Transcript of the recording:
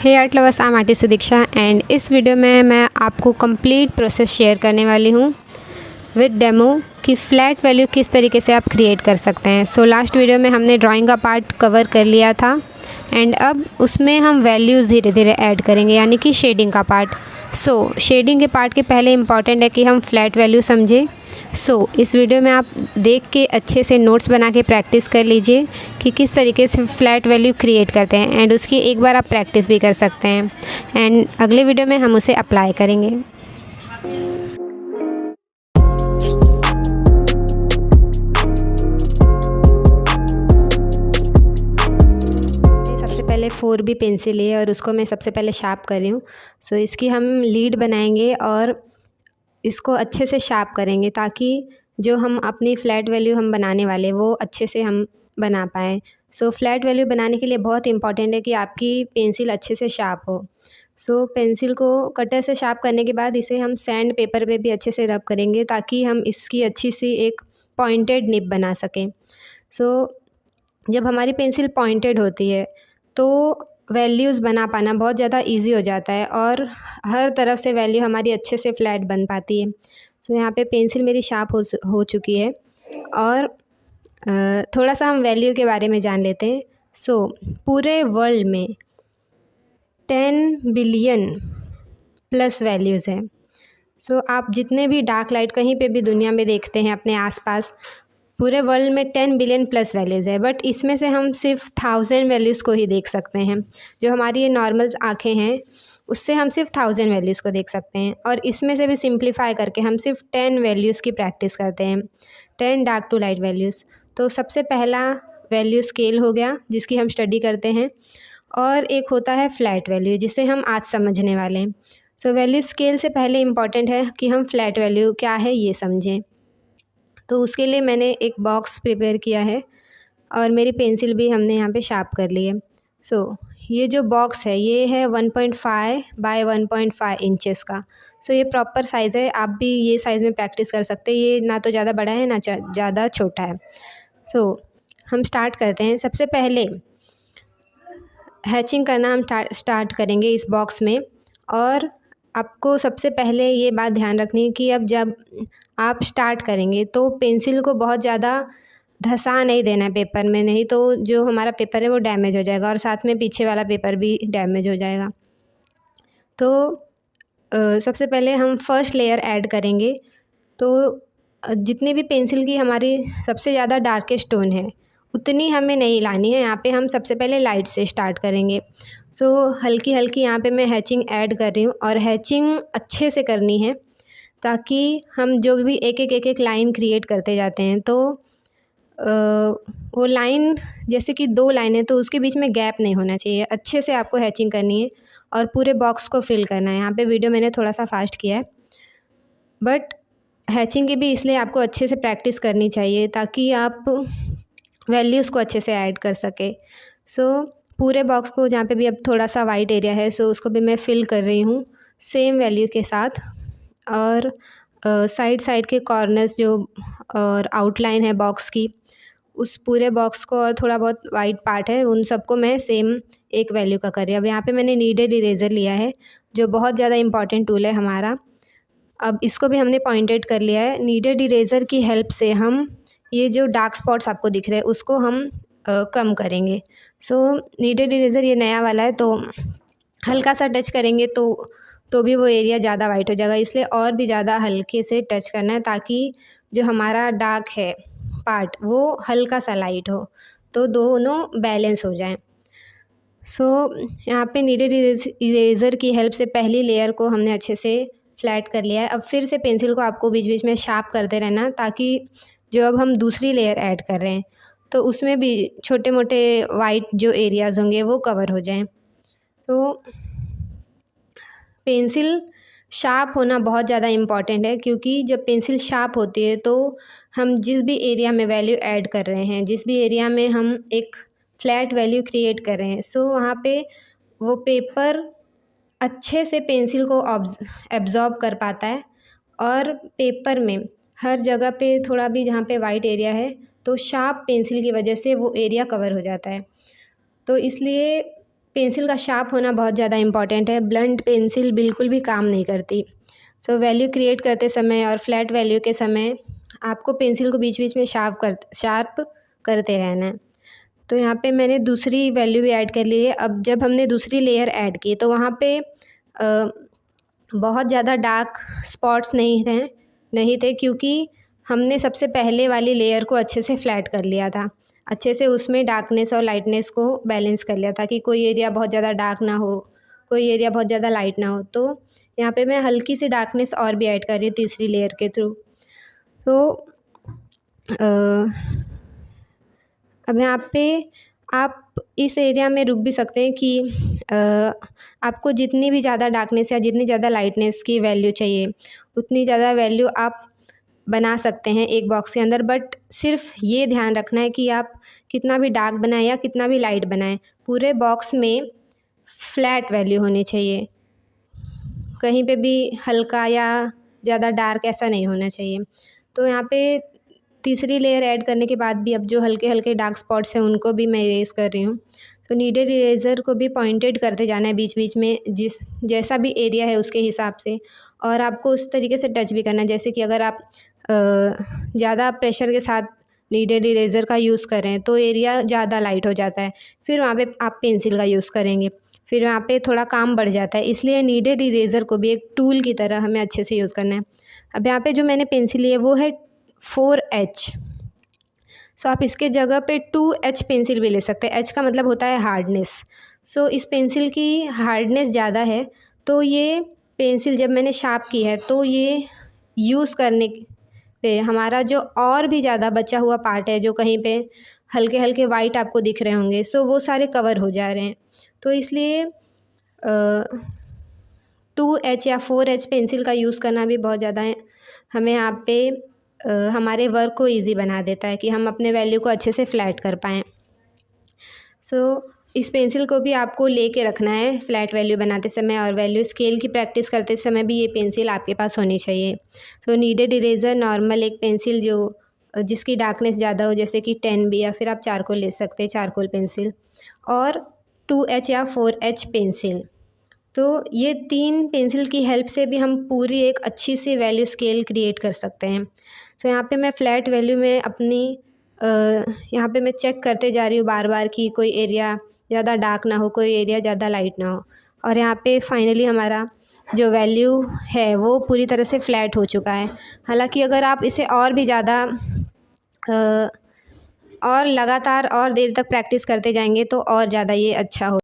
Hey art lovers, I am artist Sudiksha and इस video में मैं आपको कंप्लीट प्रोसेस शेयर करने वाली हूँ विद डेमो कि फ़्लैट वैल्यू किस तरीके से आप क्रिएट कर सकते हैं। सो लास्ट वीडियो में हमने ड्राइंग का पार्ट कवर कर लिया था एंड अब उसमें हम वैल्यूज़ धीरे धीरे ऐड करेंगे, यानी कि शेडिंग का पार्ट। सो शेडिंग के पार्ट के पहले इम्पॉर्टेंट है कि हम फ्लैट वैल्यू समझें। सो इस वीडियो में आप देख के अच्छे से नोट्स बना के प्रैक्टिस कर लीजिए कि किस तरीके से फ्लैट वैल्यू क्रिएट करते हैं एंड उसकी एक बार आप प्रैक्टिस भी कर सकते हैं एंड अगले वीडियो में हम उसे अप्लाई करेंगे। सबसे पहले 4B पेंसिल है और उसको मैं सबसे पहले शार्प कर रही हूँ। सो इसकी हम लीड बनाएंगे और इसको अच्छे से शार्प करेंगे ताकि जो हम अपनी फ़्लैट वैल्यू हम बनाने वाले वो अच्छे से हम बना पाएँ। सो फ्लैट वैल्यू बनाने के लिए बहुत इंपॉर्टेंट है कि आपकी पेंसिल अच्छे से शार्प हो। सो पेंसिल को कटर से शार्प करने के बाद इसे हम सैंड पेपर पे भी अच्छे से रब करेंगे ताकि हम इसकी अच्छी सी एक पॉइंटेड निब बना सकें। सो जब हमारी पेंसिल पॉइंटेड होती है तो वैल्यूज़ बना पाना बहुत ज़्यादा इजी हो जाता है और हर तरफ से वैल्यू हमारी अच्छे से फ्लैट बन पाती है। सो यहाँ पे पेंसिल मेरी शार्प हो चुकी है और थोड़ा सा हम वैल्यू के बारे में जान लेते हैं। सो पूरे वर्ल्ड में 10 बिलियन प्लस वैल्यूज़ हैं। सो आप जितने भी डार्क लाइट कहीं पे भी दुनिया में देखते हैं अपने आसपास, पूरे वर्ल्ड में 10 बिलियन प्लस वैल्यूज़ है, बट इसमें से हम सिर्फ 1000 वैल्यूज़ को ही देख सकते हैं। जो हमारी ये नॉर्मल आँखें हैं उससे हम सिर्फ 1000 वैल्यूज़ को देख सकते हैं और इसमें से भी सिंप्लीफाई करके हम सिर्फ 10 वैल्यूज़ की प्रैक्टिस करते हैं, 10 डार्क टू लाइट वैल्यूज़। तो सबसे पहला वैल्यू स्केल हो गया जिसकी हम स्टडी करते हैं और एक होता है फ्लैट वैल्यू जिसे हम आज समझने वाले हैं। सो वैल्यू स्केल से पहले इम्पॉर्टेंट है कि हम फ्लैट वैल्यू क्या है ये समझें। तो उसके लिए मैंने एक बॉक्स प्रिपेयर किया है और मेरी पेंसिल भी हमने यहाँ पे शार्प कर ली है। सो ये जो बॉक्स है ये है 1.5 बाय 1.5 इंचेस का। सो ये प्रॉपर साइज़ है, आप भी ये साइज़ में प्रैक्टिस कर सकते हैं। ये ना तो ज़्यादा बड़ा है ना ज़्यादा छोटा है। सो हम स्टार्ट करते हैं। सबसे पहले हैचिंग करना हम स्टार्ट करेंगे इस बॉक्स में और आपको सबसे पहले ये बात ध्यान रखनी है कि अब जब आप स्टार्ट करेंगे तो पेंसिल को बहुत ज़्यादा धंसा नहीं देना है पेपर में, नहीं तो जो हमारा पेपर है वो डैमेज हो जाएगा और साथ में पीछे वाला पेपर भी डैमेज हो जाएगा। तो सबसे पहले हम फर्स्ट लेयर ऐड करेंगे। तो जितनी भी पेंसिल की हमारी सबसे ज़्यादा डार्केस्ट टोन है उतनी हमें नहीं लानी है। यहाँ पे हम सबसे पहले लाइट से स्टार्ट करेंगे। सो हल्की हल्की यहाँ पे मैं हैचिंग ऐड कर रही हूँ और हैचिंग अच्छे से करनी है ताकि हम जो भी एक एक लाइन क्रिएट करते जाते हैं तो वो लाइन जैसे कि 2 लाइन है तो उसके बीच में गैप नहीं होना चाहिए। अच्छे से आपको हैचिंग करनी है और पूरे बॉक्स को फिल करना है। यहाँ पे वीडियो मैंने थोड़ा सा फास्ट किया है, बट हैचिंग की भी इसलिए आपको अच्छे से प्रैक्टिस करनी चाहिए ताकि आप वैल्यूज़ को अच्छे से ऐड कर सके। सो पूरे बॉक्स को जहाँ पे भी अब थोड़ा सा वाइट एरिया है सो उसको भी मैं फिल कर रही हूँ सेम वैल्यू के साथ और साइड के कॉर्नर्स जो और आउटलाइन है बॉक्स की उस पूरे बॉक्स को और थोड़ा बहुत वाइट पार्ट है उन सबको मैं सेम एक वैल्यू का कर रही हूँ। अब यहाँ पे मैंने नीडेड इरेज़र लिया है जो बहुत ज़्यादा इंपॉर्टेंट टूल है हमारा। अब इसको भी हमने पॉइंटेड कर लिया है। नीडेड इरेज़र की हेल्प से हम ये जो डार्क स्पॉट्स आपको दिख रहे हैं उसको हम कम करेंगे। सो नीडेड इरेज़र ये नया वाला है तो हल्का सा टच करेंगे तो भी वो एरिया ज़्यादा वाइट हो जाएगा, इसलिए और भी ज़्यादा हल्के से टच करना है ताकि जो हमारा डार्क है पार्ट वो हल्का सा लाइट हो तो दोनों बैलेंस हो जाएं। सो यहाँ पे नीडेड इरेज़र की हेल्प से पहली लेयर को हमने अच्छे से फ्लैट कर लिया है। अब फिर से पेंसिल को आपको बीच बीच में शार्प करते रहना ताकि जो अब हम दूसरी लेयर ऐड कर रहे हैं तो उसमें भी छोटे मोटे वाइट जो एरियाज़ होंगे वो कवर हो जाएं। तो पेंसिल शार्प होना बहुत ज़्यादा इम्पॉर्टेंट है क्योंकि जब पेंसिल शार्प होती है तो हम जिस भी एरिया में वैल्यू ऐड कर रहे हैं, जिस भी एरिया में हम एक फ्लैट वैल्यू क्रिएट कर रहे हैं सो वहाँ पे वो पेपर अच्छे से पेंसिल को एब्जॉर्ब कर पाता है और पेपर में हर जगह पे थोड़ा भी जहाँ पे वाइट एरिया है तो शार्प पेंसिल की वजह से वो एरिया कवर हो जाता है। तो इसलिए पेंसिल का शार्प होना बहुत ज़्यादा इम्पॉर्टेंट है। ब्लंट पेंसिल बिल्कुल भी काम नहीं करती। सो वैल्यू क्रिएट करते समय और फ्लैट वैल्यू के समय आपको पेंसिल को बीच बीच में शार्प करते रहना है। तो यहाँ पे मैंने दूसरी वैल्यू भी ऐड कर ली है। अब जब हमने दूसरी लेयर ऐड की तो वहाँ पे बहुत ज़्यादा डार्क स्पॉट्स नहीं थे क्योंकि हमने सबसे पहले वाली लेयर को अच्छे से फ्लैट कर लिया था। अच्छे से उसमें डार्कनेस और लाइटनेस को बैलेंस कर लिया था कि कोई एरिया बहुत ज़्यादा डार्क ना हो, कोई एरिया बहुत ज़्यादा लाइट ना हो। तो यहाँ पे मैं हल्की सी डार्कनेस और भी ऐड कर रही हूँ तीसरी लेयर के थ्रू। तो अब यहाँ पे आप इस एरिया में रुक भी सकते हैं कि आपको जितनी भी ज़्यादा डार्कनेस या जितनी ज़्यादा लाइटनेस की वैल्यू चाहिए उतनी ज़्यादा वैल्यू आप बना सकते हैं एक बॉक्स के अंदर। बट सिर्फ ये ध्यान रखना है कि आप कितना भी डार्क बनाएं या कितना भी लाइट बनाएं, पूरे बॉक्स में फ्लैट वैल्यू होनी चाहिए। कहीं पे भी हल्का या ज़्यादा डार्क ऐसा नहीं होना चाहिए। तो यहाँ पे तीसरी लेयर ऐड करने के बाद भी अब जो हल्के हल्के डार्क स्पॉट्स हैं उनको भी मैं इरेज़ कर रही हूँ। तो नीडेड इरेज़र को भी पॉइंटेड करते जाना है बीच बीच में, जैसा भी एरिया है उसके हिसाब से। और आपको उस तरीके से टच भी करना है जैसे कि अगर आप ज़्यादा प्रेशर के साथ नीडेड इरेज़र का यूज़ करें तो एरिया ज़्यादा लाइट हो जाता है। फिर वहाँ पे आप पेंसिल का यूज़ करेंगे, फिर वहाँ पे थोड़ा काम बढ़ जाता है। इसलिए नीडेड इरेज़र को भी एक टूल की तरह हमें अच्छे से यूज़ करना है। अब यहाँ पे जो मैंने पेंसिल ली है वो है 4H। सो आप इसके जगह पे 2H पेंसिल भी ले सकते हैं। H का मतलब होता है हार्डनेस। सो इस पेंसिल की हार्डनेस ज़्यादा है, तो ये पेंसिल जब मैंने शार्प की है तो ये यूज़ करने पे हमारा जो और भी ज़्यादा बचा हुआ पार्ट है, जो कहीं पे हल्के हल्के वाइट आपको दिख रहे होंगे, सो वो सारे कवर हो जा रहे हैं। तो इसलिए 2H या 4H पेंसिल का यूज़ करना भी बहुत ज़्यादा हमें यहाँ पे हमारे वर्क को इजी बना देता है कि हम अपने वैल्यू को अच्छे से फ्लैट कर पाएँ। सो इस पेंसिल को भी आपको लेके रखना है फ्लैट वैल्यू बनाते समय, और वैल्यू स्केल की प्रैक्टिस करते समय भी ये पेंसिल आपके पास होनी चाहिए। सो नीडेड इरेज़र नॉर्मल एक पेंसिल जिसकी डार्कनेस ज़्यादा हो, जैसे कि 10B या फिर आप चारकोल ले सकते हैं, चारकोल पेंसिल, और 2H या 4H पेंसिल। तो ये 3 पेंसिल की हेल्प से भी हम पूरी एक अच्छी सी वैल्यू स्केल क्रिएट कर सकते हैं। सो यहाँ पे मैं फ्लैट वैल्यू में अपनी यहाँ पे मैं चेक करते जा रही हूँ बार बार कि कोई एरिया ज़्यादा डार्क ना हो, कोई एरिया ज़्यादा लाइट ना हो। और यहाँ पे फाइनली हमारा जो वैल्यू है वो पूरी तरह से फ्लैट हो चुका है। हालांकि अगर आप इसे और भी ज़्यादा और लगातार और देर तक प्रैक्टिस करते जाएंगे तो और ज़्यादा ये अच्छा हो।